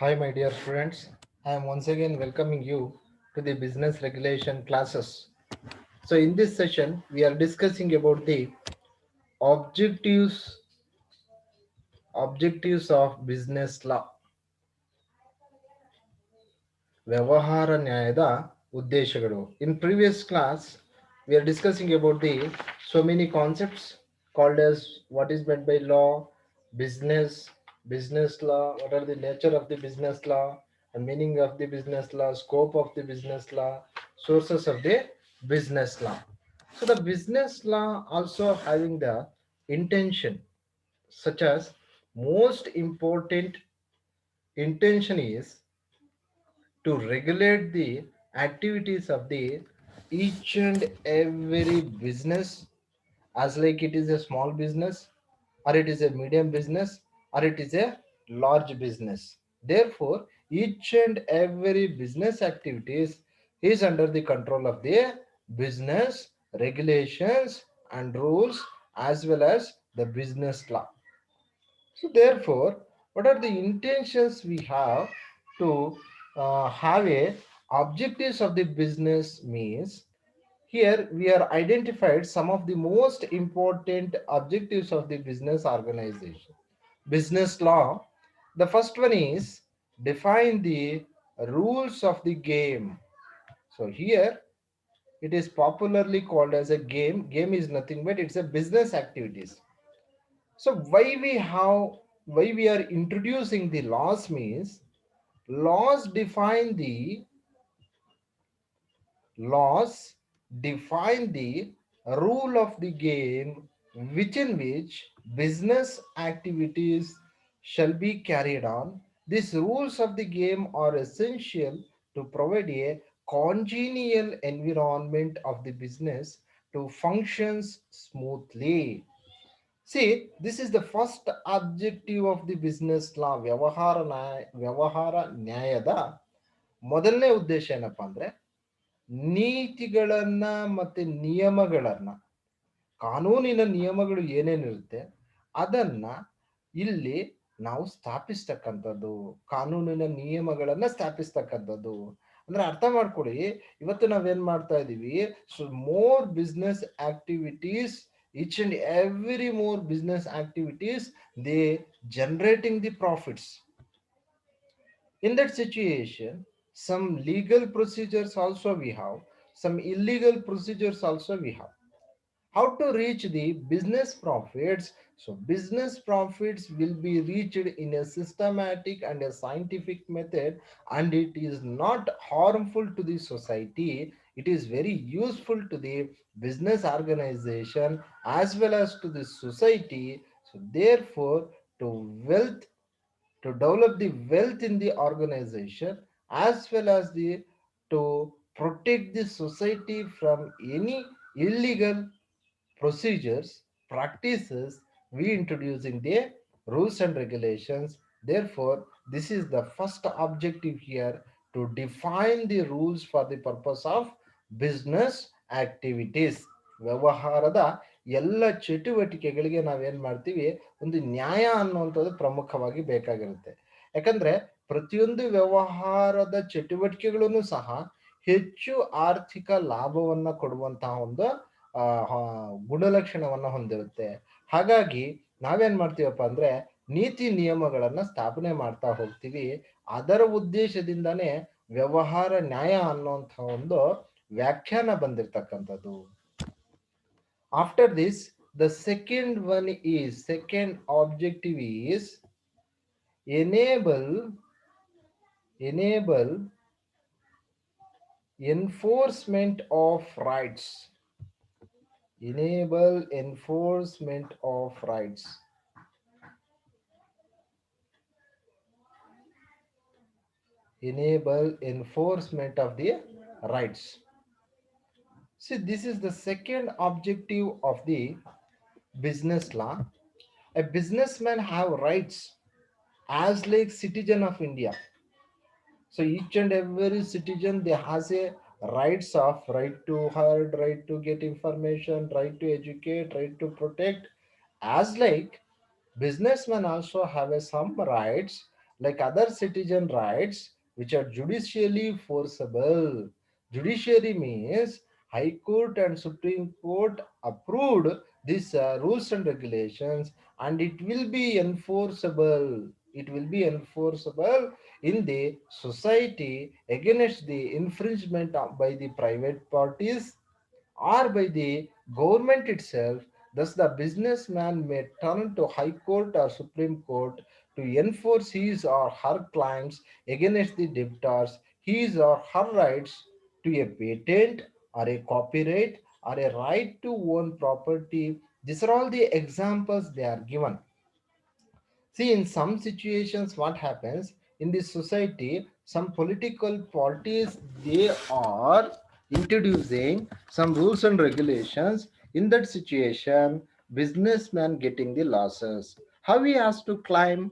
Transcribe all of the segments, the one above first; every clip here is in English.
Hi, my dear students. I am once again welcoming you to the business regulation classes. So, in this session, we are discussing about the objectives objectives of business law. ವ್ಯವಹಾರ ನ್ಯಾಯದ ಉದ್ದೇಶಗಳು. In previous class, we are discussing about the so many concepts called as what is meant by law, business, business law, what are the nature of the business law, and meaning of the business law, scope of the business law, sources of the business law. So the business law also having the intention, such as most important intention is to regulate the activities of the each and every business, as like it is a small business or it is a medium business or it is a large business. Therefore each and every business activities is under the control of the business regulations and rules as well as the business law. So therefore, what are the intentions we have to have a objectives of the business means here we are identified some of the most important objectives of the business organization. Business law, the first one is define the rules of the game. So here it is popularly called as a game. Game is nothing but it's a business activities. So why we are introducing the laws means laws define the laws define the rule of the game within which business activities shall be carried on. These rules of the game are essential to provide a congenial environment of the business to functions smoothly. See, this is the first objective of the business law. ವ್ಯವಹಾರ ನ್ಯಾಯದ ಮೊದಲನೇ ಉದ್ದೇಶ ಏನಪ್ಪಾ ಅಂದ್ರೆ ನೀತಿಗಳನ್ನ ಮತ್ತೆ ನಿಯಮಗಳನ್ನ, ಕಾನೂನಿನ ನಿಯಮಗಳು ಏನೇನಿರುತ್ತೆ ಅದನ್ನ ಇಲ್ಲಿ ನಾವು ಸ್ಥಾಪಿಸ್ತಕ್ಕಂಥದ್ದು, ಕಾನೂನಿನ ನಿಯಮಗಳನ್ನ ಸ್ಥಾಪಿಸ್ತಕ್ಕಂಥದ್ದು. ಅಂದ್ರೆ ಅರ್ಥ ಮಾಡ್ಕೊಳ್ಳಿ, ಇವತ್ತು ನಾವೇನ್ ಮಾಡ್ತಾ ಇದೀವಿ, so more business activities, each and every more business activities, they generating the profits. In that situation, some legal procedures also we have, some illegal procedures also we have. How to reach the business profits? So business profits will be reached in a systematic and a scientific method, and it is not harmful to the society. It is very useful to the business organization as well as to the society. So therefore, to wealth to develop the wealth in the organization as well as the to protect the society from any illegal procedures, practices, we introducing the rules and regulations. Therefore, this is the first objective here, to define the rules for the purpose of business activities. ವ್ಯವಹಾರದ ಎಲ್ಲ ಚಟುವಟಿಕೆಗಳಿಗೆ ನಾವೇನ್ ಮಾಡ್ತೀವಿ, ಒಂದು ನ್ಯಾಯ ಅನ್ನುವಂಥದ್ದು ಪ್ರಮುಖವಾಗಿ ಬೇಕಾಗಿರುತ್ತೆ. ಯಾಕಂದ್ರೆ ಪ್ರತಿಯೊಂದು ವ್ಯವಹಾರದ ಚಟುವಟಿಕೆಗಳನ್ನು ಸಹ ಹೆಚ್ಚು ಆರ್ಥಿಕ ಲಾಭವನ್ನ ಕೊಡುವಂತಹ ಒಂದು ಗುಣಲಕ್ಷಣವನ್ನ ಹೊಂದಿರುತ್ತೆ. ಹಾಗಾಗಿ ನಾವೇನ್ ಮಾಡ್ತೀವಪ್ಪ ಅಂದ್ರೆ ನೀತಿ ನಿಯಮಗಳನ್ನ ಸ್ಥಾಪನೆ ಮಾಡ್ತಾ ಹೋಗ್ತೀವಿ. ಅದರ ಉದ್ದೇಶದಿಂದಾನೇ ವ್ಯವಹಾರ ನ್ಯಾಯ ಅನ್ನುವಂಥ ಒಂದು ವ್ಯಾಖ್ಯಾನ ಬಂದಿರತಕ್ಕಂಥದ್ದು. After this, the second objective is enable enforcement of rights. Enable enforcement of rights. Enable enforcement of the rights. See, this is the second objective of the business law. A businessman have rights as like citizen of India. So each and every citizen they has a rights of right to heard, right to get information, right to educate, right to protect. As like businessmen also have a some rights like other citizen rights which are judicially forcible. Judiciary means High Court and Supreme Court approved these rules and regulations, and it will be enforceable. It will be enforceable in the society against the infringement by the private parties or by the government itself. Thus, the businessman may turn to High Court or Supreme Court to enforce his or her claims against the debtors, his or her rights to a patent or a copyright or a right to own property. These are all the examples they are given. See, in some situations, what happens in this society, some political parties they are introducing some rules and regulations. In that situation, businessman getting the losses. How he has to climb,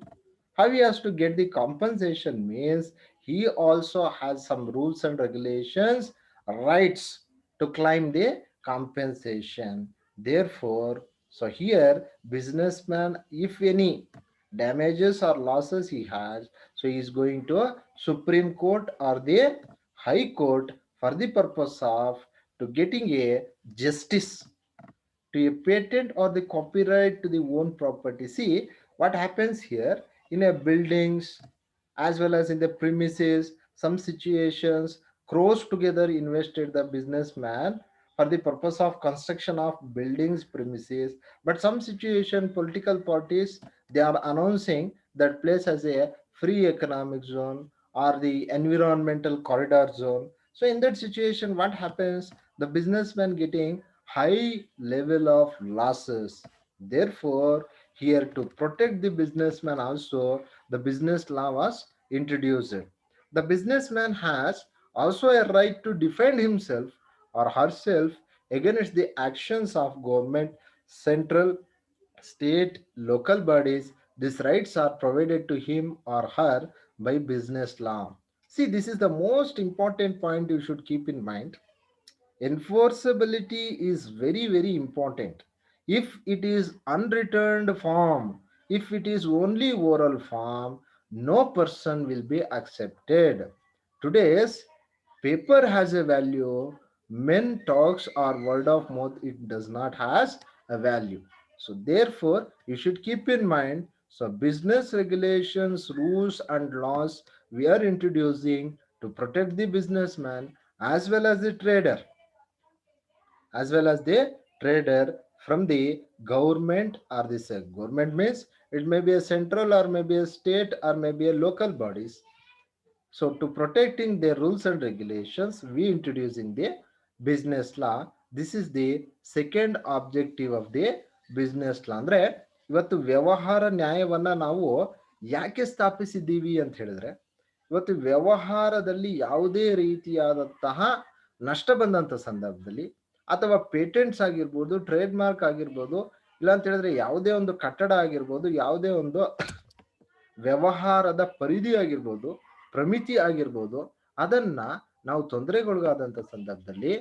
how he has to get the compensation means he also has some rules and regulations, rights to claim the compensation. Therefore, so here businessman, if any damages or losses he has, so he is going to a Supreme Court or the High Court for the purpose of to getting a justice to a patent or the copyright to the own property. See what happens here in a buildings as well as in the premises. Some situations cross together invested the businessman for the purpose of construction of buildings premises. But some situation political parties they are announcing that place as a free economic zone or the environmental corridor zone. So in that situation, what happens? The businessman getting high level of losses. Therefore, here to protect the businessman also, the business law was introduced. The businessman has also a right to defend himself or herself against the actions of government, central, state, local bodies. These rights are provided to him or her by business law. See, this is the most important point you should keep in mind. Enforceability is very very important. If it is unreturned form, if it is only oral form, no person will be accepted. Today's paper has a value, men talks or word of mouth it does not has a value. So therefore you should keep in mind, so business regulations, rules and laws we are introducing to protect the businessman as well as the trader, as well as the trader from the government or this government means it may be a central or maybe a state or maybe a local bodies. So to protecting their rules and regulations, we introducing the business law. This is the second objective of the business law. ಅಂದ್ರೆ ಇವತ್ತು ವ್ಯವಹಾರ ನ್ಯಾಯವನ್ನ ನಾವು ಯಾಕೆ ಸ್ಥಾಪಿಸಿದ್ದೀವಿ ಅಂತ ಹೇಳಿದ್ರೆ, ಇವತ್ತು ವ್ಯವಹಾರದಲ್ಲಿ ಯಾವುದೇ ರೀತಿಯಾದಂತಹ ನಷ್ಟ ಬಂದಂತ ಸಂದರ್ಭದಲ್ಲಿ ಅಥವಾ ಪೇಟೆಂಟ್ಸ್ ಆಗಿರ್ಬೋದು, ಟ್ರೇಡ್ ಮಾರ್ಕ್ ಆಗಿರ್ಬೋದು, ಇಲ್ಲ ಅಂತ ಹೇಳಿದ್ರೆ ಯಾವುದೇ ಒಂದು ಕಟ್ಟಡ ಆಗಿರ್ಬೋದು, ಯಾವುದೇ ಒಂದು ವ್ಯವಹಾರದ ಪರಿಧಿ ಆಗಿರ್ಬೋದು, ಪ್ರಮಿತಿ ಆಗಿರ್ಬೋದು, ಅದನ್ನ ನಾವು ತೊಂದರೆಗೊಳಗಾದಂಥ ಸಂದರ್ಭದಲ್ಲಿ,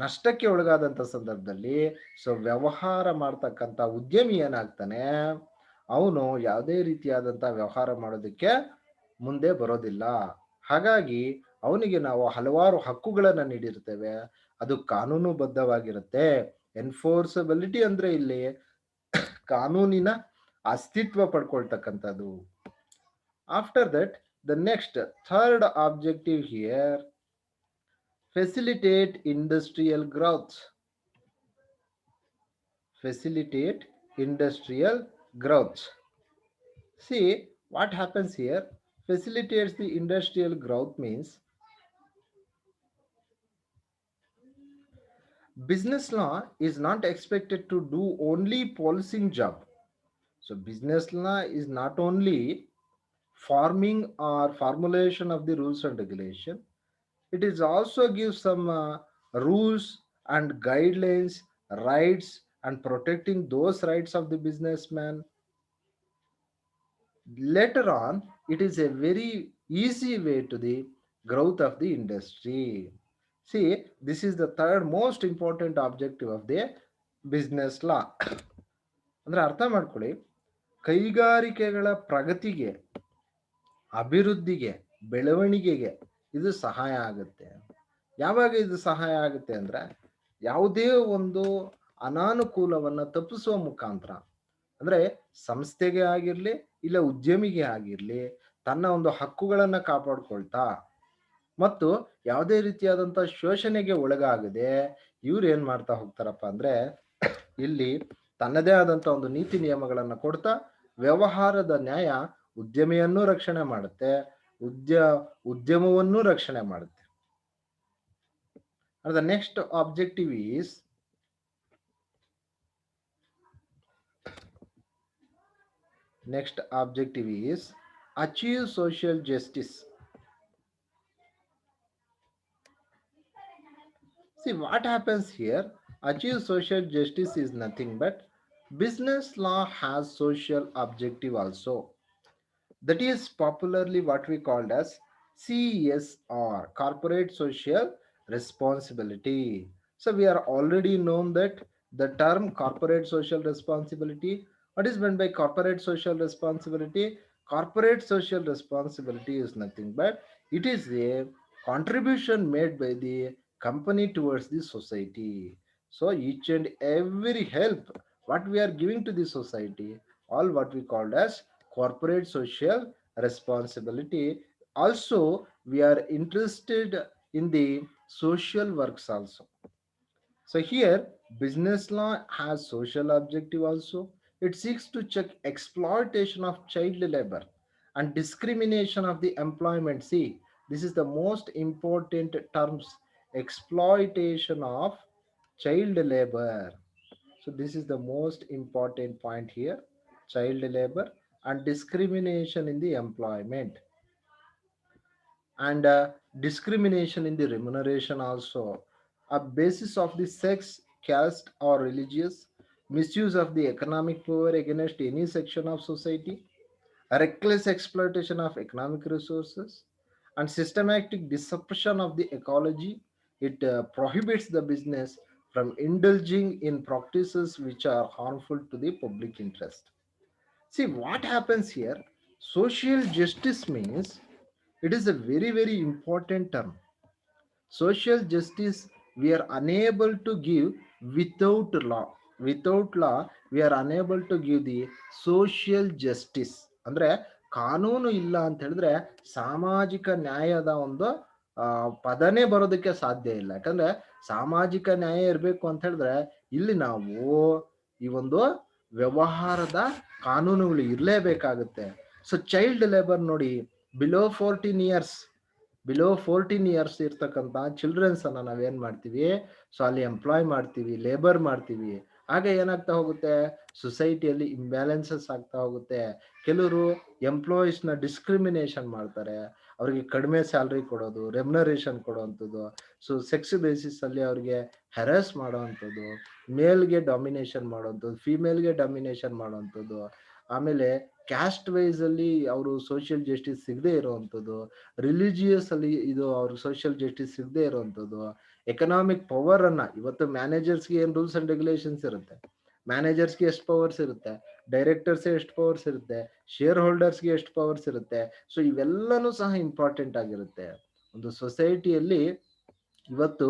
ನಷ್ಟಕ್ಕೆ ಒಳಗಾದಂಥ ಸಂದರ್ಭದಲ್ಲಿ, ಸೊ ವ್ಯವಹಾರ ಮಾಡ್ತಕ್ಕಂಥ ಉದ್ಯಮಿ ಏನಾಗ್ತಾನೆ, ಅವನು ಯಾವುದೇ ರೀತಿಯಾದಂಥ ವ್ಯವಹಾರ ಮಾಡೋದಕ್ಕೆ ಮುಂದೆ ಬರೋದಿಲ್ಲ. ಹಾಗಾಗಿ ಅವನಿಗೆ ನಾವು ಹಲವಾರು ಹಕ್ಕುಗಳನ್ನು ನೀಡಿರ್ತೇವೆ, ಅದು ಕಾನೂನುಬದ್ಧವಾಗಿರುತ್ತೆ. ಎನ್ಫೋರ್ಸಬಿಲಿಟಿ ಅಂದ್ರೆ ಇಲ್ಲಿ ಕಾನೂನಿನ ಅಸ್ತಿತ್ವ ಪಡ್ಕೊಳ್ತಕ್ಕಂಥದ್ದು. After that, the next third objective here, facilitate industrial growth. Facilitate industrial growth. See what happens here. Facilitates the industrial growth means business law is not expected to do only policing job. So business law is not only forming or formulation of the rules and regulation, it is also gives some rules and guidelines, rights and protecting those rights of the businessman. Later on it is a very easy way to the growth of the industry. See, this is the third most important objective of the business law. ಅಂದ್ರೆ ಅರ್ಥ ಮಾಡ್ಕೊಳ್ಳಿ, ಕೈಗಾರಿಕೆಗಳ ಪ್ರಗತಿಗೆ, ಅಭಿವೃದ್ಧಿಗೆ, ಬೆಳವಣಿಗೆಗೆ ಇದು ಸಹಾಯ ಆಗುತ್ತೆ. ಯಾವಾಗ ಇದು ಸಹಾಯ ಆಗುತ್ತೆ ಅಂದ್ರೆ ಯಾವುದೇ ಒಂದು ಅನಾನುಕೂಲವನ್ನು ತಪ್ಪಿಸುವ ಮುಖಾಂತರ, ಅಂದ್ರೆ ಸಂಸ್ಥೆಗೆ ಆಗಿರ್ಲಿ ಇಲ್ಲ ಉದ್ಯಮಿಗೆ ಆಗಿರ್ಲಿ, ತನ್ನ ಒಂದು ಹಕ್ಕುಗಳನ್ನ ಕಾಪಾಡ್ಕೊಳ್ತಾ ಮತ್ತು ಯಾವುದೇ ರೀತಿಯಾದಂಥ ಶೋಷಣೆಗೆ ಒಳಗಾಗದೆ ಇವ್ರು ಏನ್ ಮಾಡ್ತಾ ಹೋಗ್ತಾರಪ್ಪ ಅಂದ್ರೆ ಇಲ್ಲಿ ತನ್ನದೇ ಆದಂಥ ಒಂದು ನೀತಿ ನಿಯಮಗಳನ್ನು ಕೊಡ್ತಾ ವ್ಯವಹಾರದ ನ್ಯಾಯ ಉದ್ಯಮಿಯನ್ನು ರಕ್ಷಣೆ ಮಾಡುತ್ತೆ, ಉದ್ಯ ಉದ್ಯಮವನ್ನು ರಕ್ಷಣೆ ಮಾಡುತ್ತೆ. And the next objective is achieve social justice. See what happens here. Achieve social justice is nothing but business law has social objective also. That is popularly what we called as CSR, corporate social responsibility. So we are already known that the term corporate social responsibility. What is meant by corporate social responsibility? Corporate social responsibility is nothing but it is a contribution made by the company towards the society. So each and every help what we are giving to the society, all what we called as corporate social responsibility. Also we are interested in the social works also. So here business law has social objective also. It seeks to check exploitation of child labor and discrimination of the employment. See, this is the most important terms, exploitation of child labor. So this is the most important point here, child labor and discrimination in the employment, and discrimination in the remuneration also, a basis of the sex, caste or religious, misuse of the economic power against any section of society, a reckless exploitation of economic resources, and systematic disruption of the ecology. It prohibits the business from indulging in practices which are harmful to the public interest. See what happens here. Social justice means it is a very, very important term. Social justice we are unable to give without law. Without law, we are unable to give the social justice. ಅಂದ್ರೆ ಕಾನೂನು ಇಲ್ಲ ಅಂತ ಹೇಳಿದ್ರೆ ಸಾಮಾಜಿಕ ನ್ಯಾಯದ ಒಂದು ಪದನೇ ಬರೋದಕ್ಕೆ ಸಾಧ್ಯ ಇಲ್ಲ. ಯಾಕಂದ್ರೆ ಸಾಮಾಜಿಕ ನ್ಯಾಯ ಇರಬೇಕು ಅಂತ ಹೇಳಿದ್ರೆ ಇಲ್ಲಿ ನಾವು ಈ ಒಂದು ವ್ಯವಹಾರದ ಕಾನೂನುಗಳು ಇರಲೇಬೇಕಾಗುತ್ತೆ. ಸೊ ಚೈಲ್ಡ್ ಲೇಬರ್ ನೋಡಿ, ಬಿಲೋ 14 ಇಯರ್ಸ್, ಇರ್ತಕ್ಕಂಥ ಚಿಲ್ಡ್ರನ್ಸ್ ಅನ್ನ ನಾವೇನ್ ಮಾಡ್ತೀವಿ, ಸೊ ಅಲ್ಲಿ ಎಂಪ್ಲಾಯ್ ಮಾಡ್ತೀವಿ, ಲೇಬರ್ ಮಾಡ್ತೀವಿ. ಆಗ ಏನಾಗ್ತಾ ಹೋಗುತ್ತೆ, ಸೊಸೈಟಿಯಲ್ಲಿ ಇಂಬ್ಯಾಲೆನ್ಸಸ್ ಆಗ್ತಾ ಹೋಗುತ್ತೆ. ಕೆಲವರು ಎಂಪ್ಲಾಯೀಸ್ನ ಡಿಸ್ಕ್ರಿಮಿನೇಷನ್ ಮಾಡ್ತಾರೆ, ಅವ್ರಿಗೆ ಕಡಿಮೆ ಸ್ಯಾಲ್ರಿ ಕೊಡೋದು, ರೆಮ್ಯುನರೇಷನ್ ಕೊಡುವಂಥದ್ದು, ಸೊ ಸೆಕ್ಸ್ ಬೇಸಿಸ್ ಅಲ್ಲಿ ಅವ್ರಿಗೆ ಹೆರಾಸ್ ಮಾಡುವಂಥದ್ದು, ಮೇಲ್ಗೆ ಡಾಮಿನೇಷನ್ ಮಾಡುವಂಥದ್ದು, ಫಿಮೇಲ್ಗೆ ಡಾಮಿನೇಷನ್ ಮಾಡುವಂಥದ್ದು, ಆಮೇಲೆ ಕ್ಯಾಸ್ಟ್ ವೈಸ್ ಅಲ್ಲಿ ಅವರು ಸೋಷಿಯಲ್ ಜಸ್ಟಿಸ್ ಸಿಗದೆ ಇರುವಂಥದ್ದು, ರಿಲಿಜಿಯಸ್ ಅಲ್ಲಿ ಇದು ಅವ್ರ ಸೋಷಿಯಲ್ ಜಸ್ಟಿಸ್ ಸಿಗದೆ ಇರುವಂಥದ್ದು, ಎಕನಾಮಿಕ್ ಪವರ್ ಅನ್ನ ಇವತ್ತು ಮ್ಯಾನೇಜರ್ಸ್ಗೆ ಏನ್ ರೂಲ್ಸ್ ಅಂಡ್ ರೆಗ್ಯುಲೇಷನ್ಸ್ ಇರುತ್ತೆ, ಮ್ಯಾನೇಜರ್ಸ್ಗೆ ಎಷ್ಟು ಪವರ್ಸ್ ಇರುತ್ತೆ, ಡೈರೆಕ್ಟರ್ಸ್ ಎಷ್ಟು ಪವರ್ಸ್ ಇರುತ್ತೆ, ಶೇರ್ ಹೋಲ್ಡರ್ಸ್ಗೆ ಎಷ್ಟು ಪವರ್ಸ್ ಇರುತ್ತೆ. ಸೊ ಇವೆಲ್ಲನೂ ಸಹ ಇಂಪಾರ್ಟೆಂಟ್ ಆಗಿರುತ್ತೆ. ಒಂದು ಸೊಸೈಟಿಯಲ್ಲಿ ಇವತ್ತು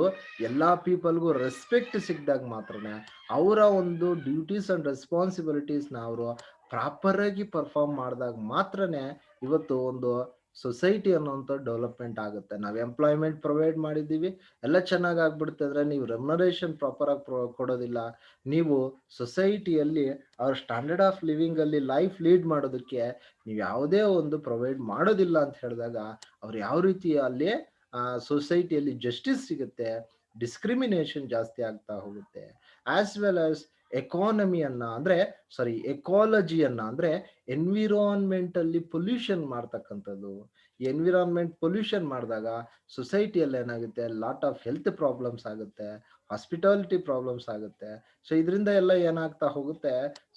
ಎಲ್ಲಾ ಪೀಪಲ್ಗೂ ರೆಸ್ಪೆಕ್ಟ್ ಸಿಕ್ಕಿದಾಗ ಮಾತ್ರನೇ ಅವರ ಒಂದು ಡ್ಯೂಟೀಸ್ ಅಂಡ್ ರೆಸ್ಪಾನ್ಸಿಬಿಲಿಟೀಸ್ನ ಅವರು ಪ್ರಾಪರ್ ಆಗಿ ಪರ್ಫಾರ್ಮ್ ಮಾಡಿದಾಗ ಮಾತ್ರನೇ ಇವತ್ತು ಒಂದು ಸೊಸೈಟಿ ಅನ್ನೋಂಥ ಡೆವಲಪ್ಮೆಂಟ್ ಆಗುತ್ತೆ. ನಾವು ಎಂಪ್ಲಾಯ್ಮೆಂಟ್ ಪ್ರೊವೈಡ್ ಮಾಡಿದ್ದೀವಿ, ಎಲ್ಲ ಚೆನ್ನಾಗಿ ಆಗ್ಬಿಡುತ್ತೆ ಅಂದ್ರೆ ನೀವು ರೆಮ್ಯುನರೇಷನ್ ಪ್ರಾಪರ್ ಆಗಿ ಕೊಡೋದಿಲ್ಲ, ನೀವು ಸೊಸೈಟಿಯಲ್ಲಿ ಅವ್ರ ಸ್ಟ್ಯಾಂಡರ್ಡ್ ಆಫ್ ಲಿವಿಂಗ್ ಅಲ್ಲಿ ಲೈಫ್ ಲೀಡ್ ಮಾಡೋದಕ್ಕೆ ನೀವು ಯಾವುದೇ ಒಂದು ಪ್ರೊವೈಡ್ ಮಾಡೋದಿಲ್ಲ ಅಂತ ಹೇಳಿದಾಗ ಅವ್ರು ಯಾವ ರೀತಿ ಅಲ್ಲಿ ಸೊಸೈಟಿಯಲ್ಲಿ ಜಸ್ಟಿಸ್ ಸಿಗುತ್ತೆ, ಡಿಸ್ಕ್ರಿಮಿನೇಷನ್ ಜಾಸ್ತಿ ಆಗ್ತಾ ಹೋಗುತ್ತೆ. ಆಸ್ ವೆಲ್ ಆಸ್ ಎಕಾನಮಿಯನ್ನ ಅಂದ್ರೆ ಎಕಾಲಜಿಯನ್ನ ಅಂದ್ರೆ ಎನ್ವಿರಾನ್ಮೆಂಟ್ ಅಲ್ಲಿ ಪೊಲ್ಯೂಷನ್ ಮಾಡ್ತಕ್ಕಂಥದ್ದು. ಎನ್ವಿರಾನ್ಮೆಂಟ್ ಪೊಲ್ಯೂಷನ್ ಮಾಡಿದಾಗ ಸೊಸೈಟಿಯಲ್ಲಿ ಏನಾಗುತ್ತೆ, ಲಾಟ್ ಆಫ್ ಹೆಲ್ತ್ ಪ್ರಾಬ್ಲಮ್ಸ್ ಆಗುತ್ತೆ, ಹಾಸ್ಪಿಟಾಲಿಟಿ ಪ್ರಾಬ್ಲಮ್ಸ್ ಆಗುತ್ತೆ. ಸೊ ಇದರಿಂದ ಎಲ್ಲ ಏನಾಗ್ತಾ ಹೋಗುತ್ತೆ,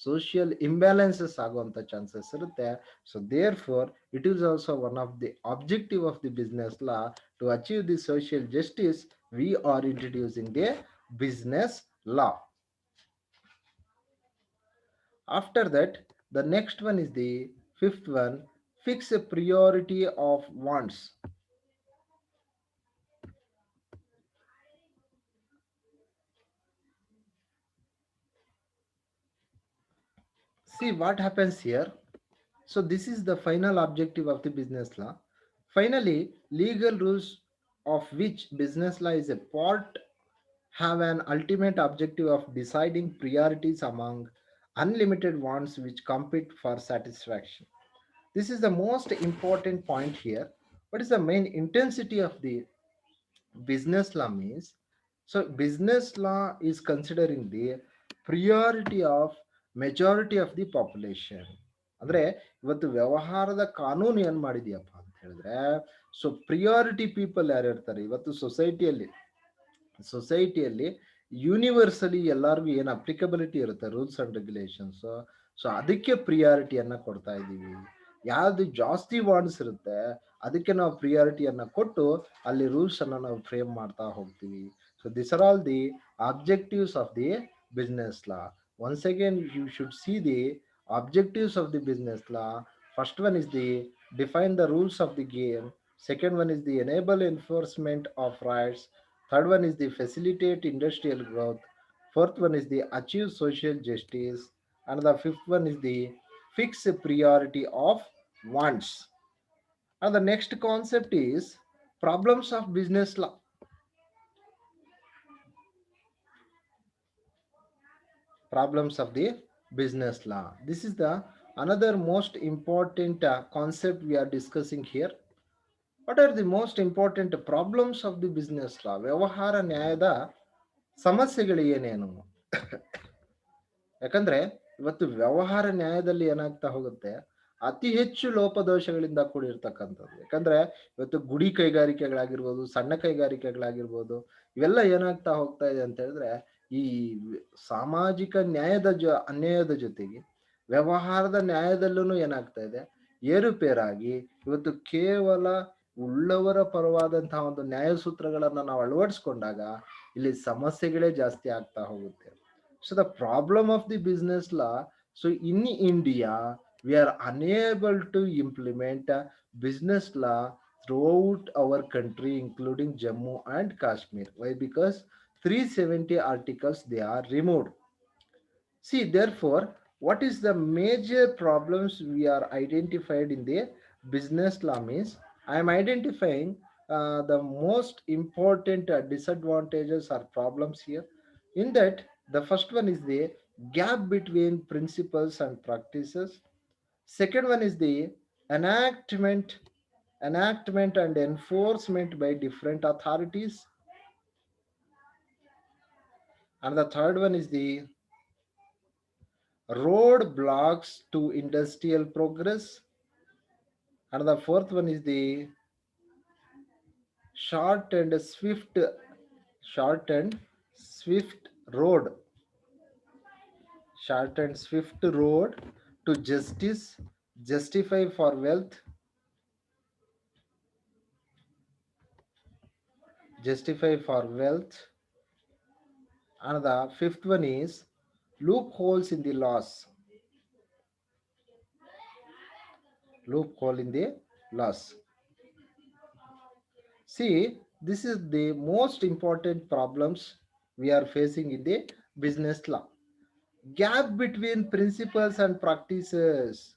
ಸೋಷಿಯಲ್ ಇಂಬ್ಯಾಲೆನ್ಸಸ್ ಆಗುವಂತ ಚಾನ್ಸಸ್ ಇರುತ್ತೆ. So therefore it is also one of the objective of the business law to achieve the social justice. We are introducing the business law. After that, The next one is the fifth one, fix a priority of wants. See what happens here. So this is the final objective of the business law. Finally, legal rules of which business law is a part have an ultimate objective of deciding priorities among unlimited wants which compete for satisfaction. This is the most important point here. What is the main intensity of the business law means? So business law is considering the priority of majority of the population. ಅಂದ್ರೆ ಇವತ್ತು ವ್ಯವಹಾರದ ಕಾನೂನು ಏನ್ ಮಾಡಿದ್ಯಪ್ಪ ಅಂತ ಹೇಳಿದ್ರೆ, so priority people ಯಾರು ಇರ್ತಾರೆ ಇವತ್ತು ಸೊಸೈಟಿಯಲ್ಲಿ ಯೂನಿವರ್ಸಲಿ ಎಲ್ಲರಿಗೂ ಏನು ಅಪ್ಲಿಕಬಿಲಿಟಿ ಇರುತ್ತೆ ರೂಲ್ಸ್ ಅಂಡ್ ರೆಗ್ಯುಲೇಷನ್ಸ್, ಸೊ ಅದಕ್ಕೆ ಪ್ರಿಯಾರಿಟಿಯನ್ನ ಕೊಡ್ತಾ ಇದ್ದೀವಿ. ಯಾವ್ದು ಜಾಸ್ತಿ ವಾರ್ಡ್ಸ್ ಇರುತ್ತೆ ಅದಕ್ಕೆ ನಾವು ಪ್ರಿಯಾರಿಟಿಯನ್ನ ಕೊಟ್ಟು ಅಲ್ಲಿ ರೂಲ್ಸ್ ಅನ್ನ ನಾವು ಫ್ರೇಮ್ ಮಾಡ್ತಾ ಹೋಗ್ತೀವಿ. So this are all the objectives of the business law. Once again you should see the objectives of the business law. First one is the define the rules of the game. Second one is the enable enforcement of rights. Third one is the facilitate industrial growth. Fourth one is the achieve social justice. And the fifth one is the fix a priority of wants. And the next concept is problems of business law. Problems of the business law. This is the another most important concept we are discussing here. What are the most important problems of the business law? ವ್ಯವಹಾರ ನ್ಯಾಯದ ಸಮಸ್ಯೆಗಳು ಏನೇನು? ಯಾಕಂದ್ರೆ ಇವತ್ತು ವ್ಯವಹಾರ ನ್ಯಾಯದಲ್ಲಿ ಏನಾಗ್ತಾ ಹೋಗುತ್ತೆ, ಅತಿ ಹೆಚ್ಚು ಲೋಪದೋಷಗಳಿಂದ ಕೂಡಿರ್ತಕ್ಕಂಥದ್ದು. ಯಾಕಂದ್ರೆ ಇವತ್ತು ಗುಡಿ ಕೈಗಾರಿಕೆಗಳಾಗಿರ್ಬೋದು, ಸಣ್ಣ ಕೈಗಾರಿಕೆಗಳಾಗಿರ್ಬೋದು, ಇವೆಲ್ಲ ಏನಾಗ್ತಾ ಹೋಗ್ತಾ ಇದೆ ಅಂತ ಹೇಳಿದ್ರೆ, ಈ ಸಾಮಾಜಿಕ ನ್ಯಾಯದ ಅನ್ಯಾಯದ ಜೊತೆಗೆ ವ್ಯವಹಾರದ ನ್ಯಾಯದಲ್ಲೂ ಏನಾಗ್ತಾ ಇದೆ, ಏರುಪೇರಾಗಿ ಇವತ್ತು ಕೇವಲ ಉಳ್ಳವರ ಪರವಾದಂತಹ ಒಂದು ನ್ಯಾಯ ಸೂತ್ರಗಳನ್ನ ನಾವು ಅಳವಡಿಸ್ಕೊಂಡಾಗ ಇಲ್ಲಿ ಸಮಸ್ಯೆಗಳೇ ಜಾಸ್ತಿ ಆಗ್ತಾ ಹೋಗುತ್ತೆ. So the problem of the business law, so in India, we are unable to implement a business law throughout our country, including Jammu and Kashmir. Why? Because 370 articles they are removed. See, therefore, what is the major problems we are identified in the business law means? I am identifying the most important disadvantages or problems here. In that, the first one is the gap between principles and practices. Second one is the enactment, enactment and enforcement by different authorities. And the third one is the roadblocks to industrial progress. And the fourth one is the short and swift, short and swift road, short and swift road to justice, justify for wealth, justify for wealth. And the fifth one is loopholes in the laws, loophole in the laws. See, this is the most important problems we are facing in the business law. Gap between principles and practices.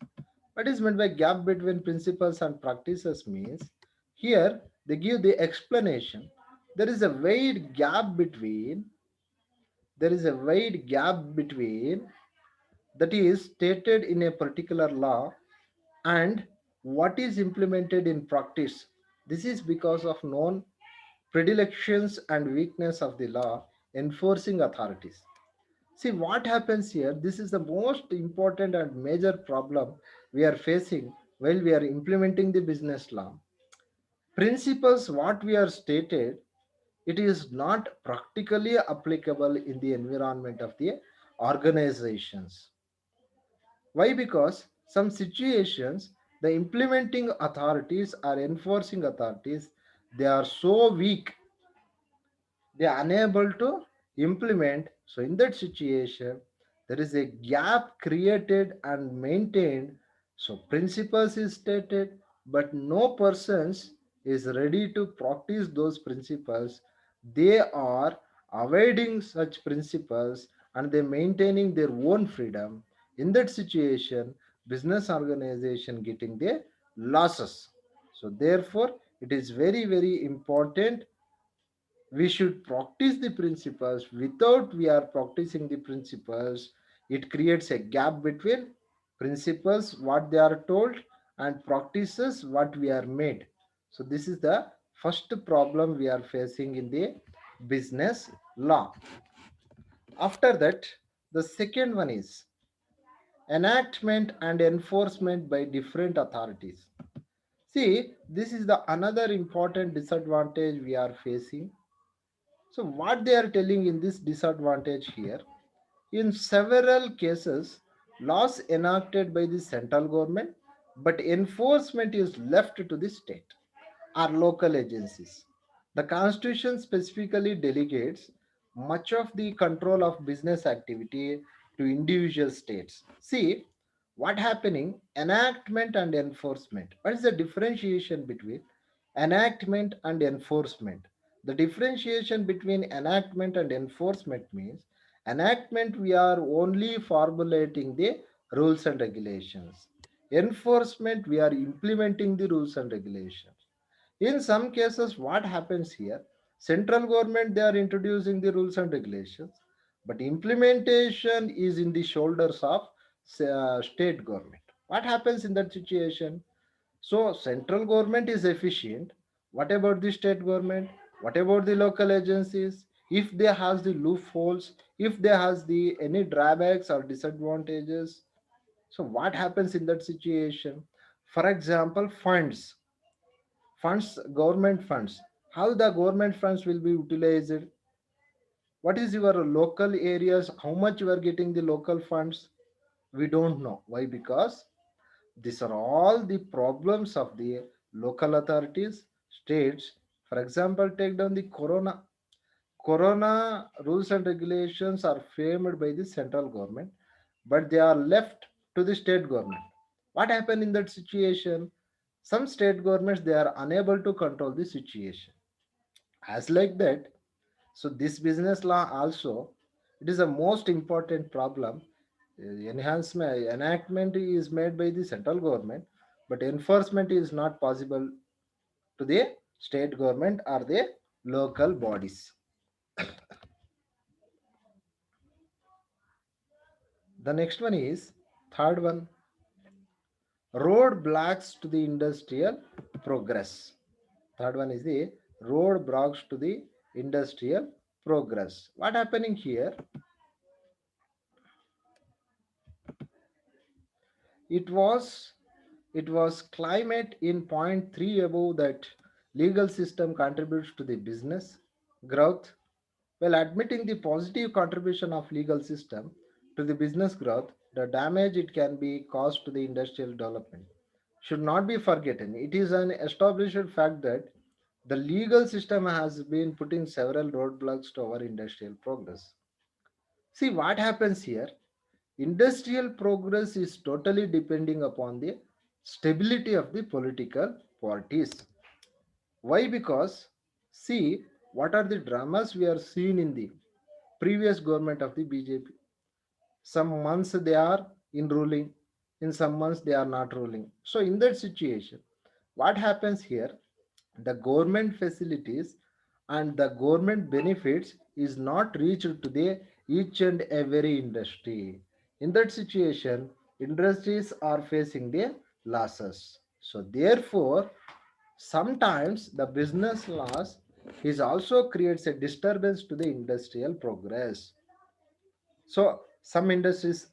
What is meant by gap between principles and practices means, here they give the explanation. There is a wide gap between, there is a wide gap between that is stated in a particular law and what is implemented in practice. This is because of known predilections and weakness of the law enforcing authorities. See what happens here. This is the most important and major problem we are facing while we are implementing the business law. Principles, what we are stated, it is not practically applicable in the environment of the organizations. Why? Because some situations, the implementing authorities or enforcing authorities, they are so weak, they are unable to implement. So in that situation, there is a gap created and maintained. So principles is stated, but no persons is ready to practice those principles. They are avoiding such principles and they maintaining their own freedom. In that situation, business organization getting their losses. So therefore it is very very important we should practice the principles. Without we are practicing the principles, it creates a gap between principles what they are told and practices what we are made. So this is the first problem we are facing in the business law. After that, the second one is enactment and enforcement by different authorities. See, this is the another important disadvantage we are facing. So, what they are telling in this disadvantage here, in several cases, laws enacted by the central government, but enforcement is left to the state or local agencies. The Constitution specifically delegates much of the control of business activity to individual states. See, what happening? Enactment and enforcement. What is the differentiation between enactment and enforcement? The differentiation between enactment and enforcement means enactment we are only formulating the rules and regulations. Enforcement we are implementing the rules and regulations. In some cases, what happens here? Central government they are introducing the rules and regulations, but implementation is in the shoulders of state government. What happens in that situation? So central government is efficient. What about the state government? What about the local agencies? If they has the loopholes, if they has the any drawbacks or disadvantages, so what happens in that situation? For example, funds, government funds, how the government funds will be utilized, what is your local areas, how much you are getting the local funds, we don't know. Why? Because these are all the problems of the local authorities, states. For example, take down the corona rules and regulations are framed by the central government, but they are left to the state government. What happened in that situation? Some state governments they are unable to control the situation. As like that, so this business law also, it is a most important problem. Enhancement enactment is made by the central government, but enforcement is not possible to the state government or the local bodies. The next one is third one, roadblocks to the industrial progress. Third one is the roadblocks to the industrial progress. What happening here? It was it was climate in point 3 above that legal system contributes to the business growth. While admitting the positive contribution of legal system to the business growth, the damage it can be caused to the industrial development should not be forgotten. It is an established fact that the legal system has been putting several roadblocks to our industrial progress. See what happens here. Industrial progress is totally depending upon the stability of the political parties. Why? Because see what are the dramas we are seeing in the previous government of the BJP. Some months they are in ruling, in some months they are not ruling. So in that situation, what happens here? The government facilities and the government benefits is not reached to the each and every industry. In that situation, industries are facing the losses. So therefore, sometimes the business loss is also creates a disturbance to the industrial progress. So some industries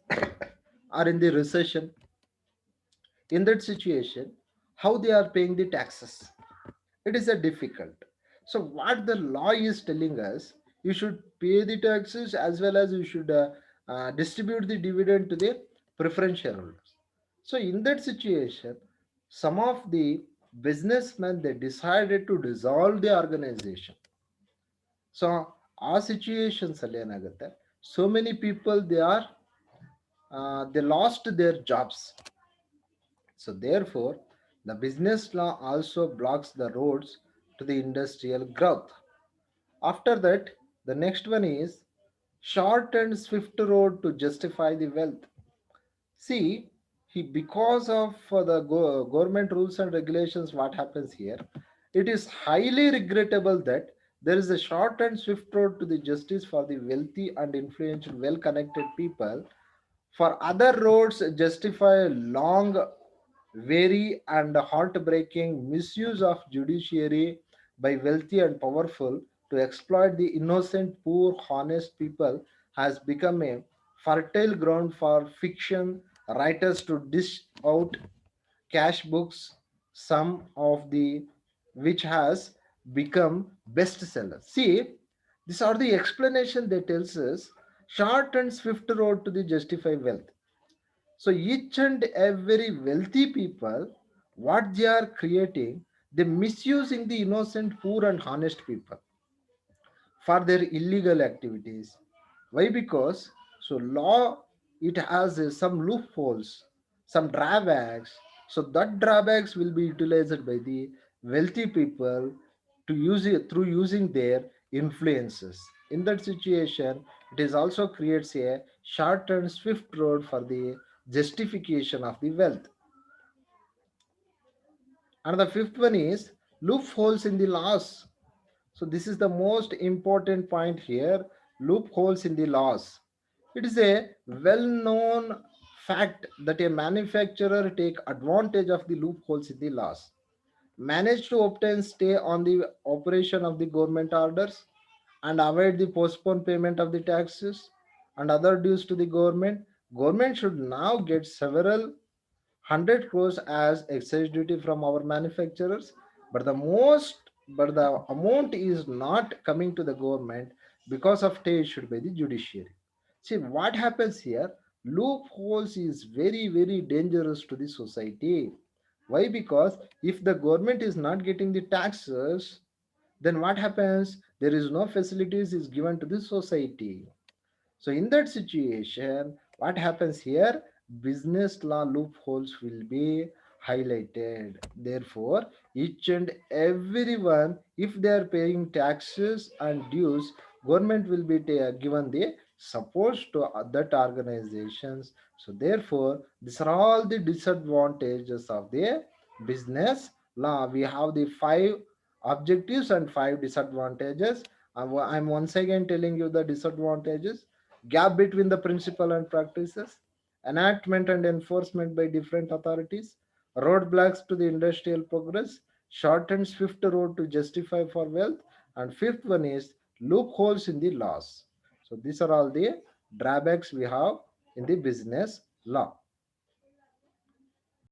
are in the recession. In that situation, how they are paying the taxes? It is a difficult. So what the law is telling us, you should pay the taxes as well as you should distribute the dividend to the preference shareholders. So in that situation, some of the businessmen they decided to dissolve the organization. So ಆ situations ಅಲ್ಲಿ ಏನಾಗುತ್ತೆ, so many people they are they lost their jobs. So, therefore, the business law also blocks the roads to the industrial growth. After that, the next one is short and swift road to justify the wealth. See, because of government rules and regulations, what happens here? It is highly regrettable that there is a short and swift road to the justice for the wealthy and influential, well-connected people. For other roads justify long, weary, and heartbreaking misuse of judiciary by wealthy and powerful to exploit the innocent, poor, honest people has become a fertile ground for fiction writers to dish out cash books, some of the which has become bestsellers. See, these are the explanation that tells us short and swift road to the justify wealth. So each and every wealthy people, what they are creating, they misusing the innocent, poor and honest people for their illegal activities. Why? Because so law it has some loopholes, some drawbacks. So that drawbacks will be utilized by the wealthy people to use it through using their influences. In that situation, it is also creates a short and swift road for the justification of the wealth. And the fifth one is loopholes in the laws. So this is the most important point here, loopholes in the laws. It is a well-known fact that a manufacturer take advantage of the loopholes in the laws, manage to obtain stay on the operation of the government orders and avoid the postponed payment of the taxes and other dues to the government. Government should now get several 100 crores as excise duty from our manufacturers, but the amount is not coming to the government because of stay issued by the judiciary. See what happens here, loopholes is very dangerous to the society. Why? Because if the government is not getting the taxes, then what happens, there is no facilities is given to the society. So in that situation, what happens here? Business law loopholes will be highlighted. Therefore, each and everyone, if they are paying taxes and dues, government will be given the support to that organizations. So therefore, these are all the disadvantages of the business law. We have the five objectives and five disadvantages. I'm once again telling you the disadvantages: gap between the principle and practices, enactment and enforcement by different authorities, roadblocks to the industrial progress, short and swift road to justify for wealth, and fifth one is loopholes in the laws. So these are all the drawbacks we have in the business law.